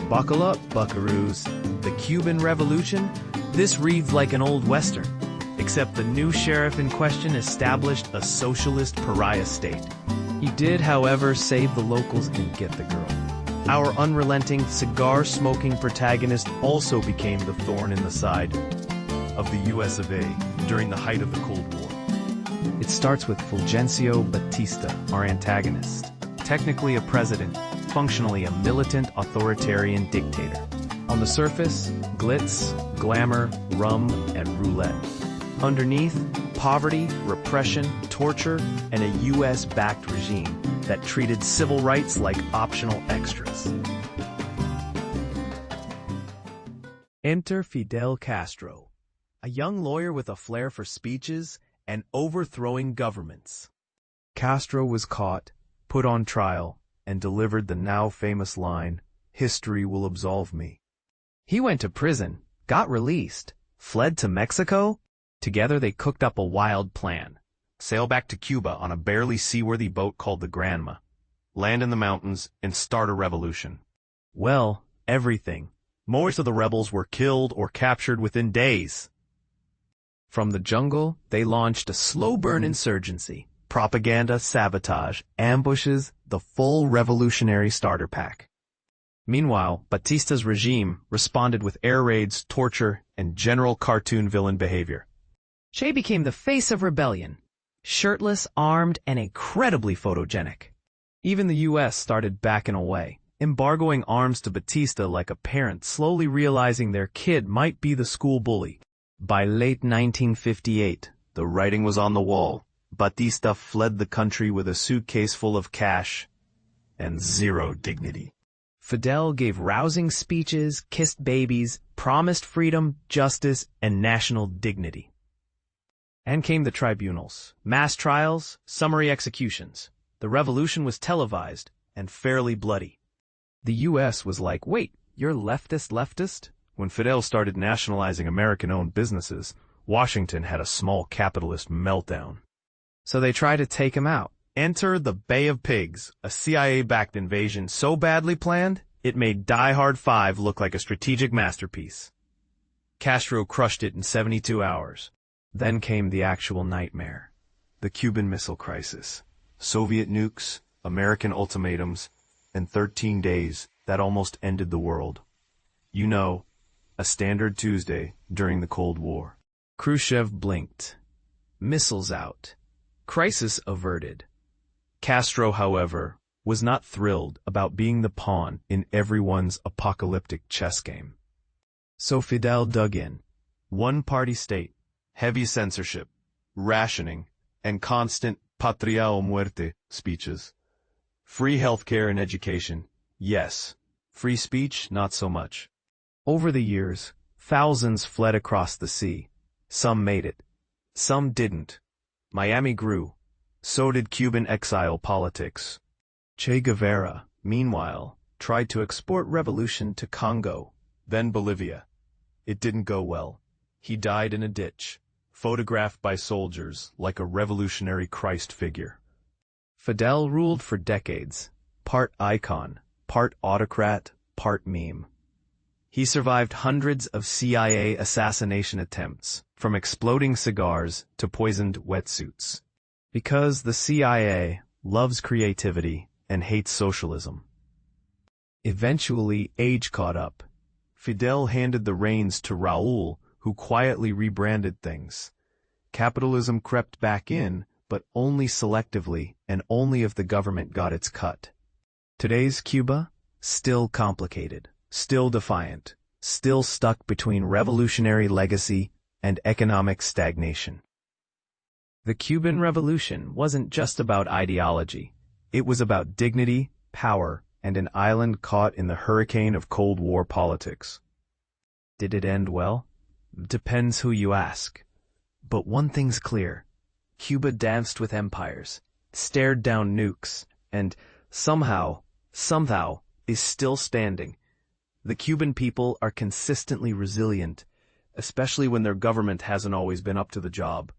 Buckle up, buckaroos. The Cuban Revolution? This reads like an old Western, except the new sheriff in question established a socialist pariah state. He did, however, save the locals and get the girl. Our unrelenting, cigar-smoking protagonist also became the thorn in the side of the US of A during the height of the Cold War. It starts with Fulgencio Batista, our antagonist. Technically a president, functionally a militant authoritarian dictator. On the surface, glitz, glamour, rum, and roulette. Underneath, poverty, repression, torture, and a US-backed regime that treated civil rights like optional extras. Enter Fidel Castro, a young lawyer with a flair for speeches and overthrowing governments. Castro was caught, put on trial, and delivered the now famous line, "History will absolve me." He went to prison, got released, fled to Mexico. Together they cooked up a wild plan. Sail back to Cuba on a barely seaworthy boat called the Granma, land in the mountains, and start a revolution. Well, everything. Most of the rebels were killed or captured within days. From the jungle, they launched a slow-burn insurgency. Propaganda, sabotage, ambushes, the full revolutionary starter pack. Meanwhile, Batista's regime responded with air raids, torture, and general cartoon villain behavior. Che became the face of rebellion. Shirtless, armed, and incredibly photogenic. Even the US started backing away, embargoing arms to Batista like a parent slowly realizing their kid might be the school bully. By late 1958, the writing was on the wall. Batista fled the country with a suitcase full of cash and zero dignity. Fidel gave rousing speeches, kissed babies, promised freedom, justice, and national dignity. And came the tribunals, mass trials, summary executions. The revolution was televised and fairly bloody. The US was like, wait, you're leftist? When Fidel started nationalizing American-owned businesses, Washington had a small capitalist meltdown. So they tried to take him out. Enter the Bay of Pigs, a CIA-backed invasion so badly planned, it made Die Hard 5 look like a strategic masterpiece. Castro crushed it in 72 hours. Then came the actual nightmare. The Cuban Missile Crisis. Soviet nukes, American ultimatums, and 13 days that almost ended the world. You know, a standard Tuesday during the Cold War. Khrushchev blinked. Missiles out. Crisis averted. Castro, however, was not thrilled about being the pawn in everyone's apocalyptic chess game. So Fidel dug in. One-party state, heavy censorship, rationing, and constant patria o muerte speeches. Free healthcare and education, yes. Free speech, not so much. Over the years, thousands fled across the sea. Some made it. Some didn't. Miami grew. So did Cuban exile politics. Che Guevara, meanwhile, tried to export revolution to Congo, then Bolivia. It didn't go well. He died in a ditch, photographed by soldiers like a revolutionary Christ figure. Fidel ruled for decades, part icon, part autocrat, part meme. He survived hundreds of CIA assassination attempts, from exploding cigars to poisoned wetsuits. Because the CIA loves creativity and hates socialism. Eventually, age caught up. Fidel handed the reins to Raúl, who quietly rebranded things. Capitalism crept back in, but only selectively and only if the government got its cut. Today's Cuba? Still complicated, still defiant, still stuck between revolutionary legacy and economic stagnation. The Cuban Revolution wasn't just about ideology. It was about dignity, power, and an island caught in the hurricane of Cold War politics. Did it end well? Depends who you ask. But one thing's clear. Cuba danced with empires, stared down nukes, and somehow, is still standing. The Cuban people are consistently resilient, especially when their government hasn't always been up to the job.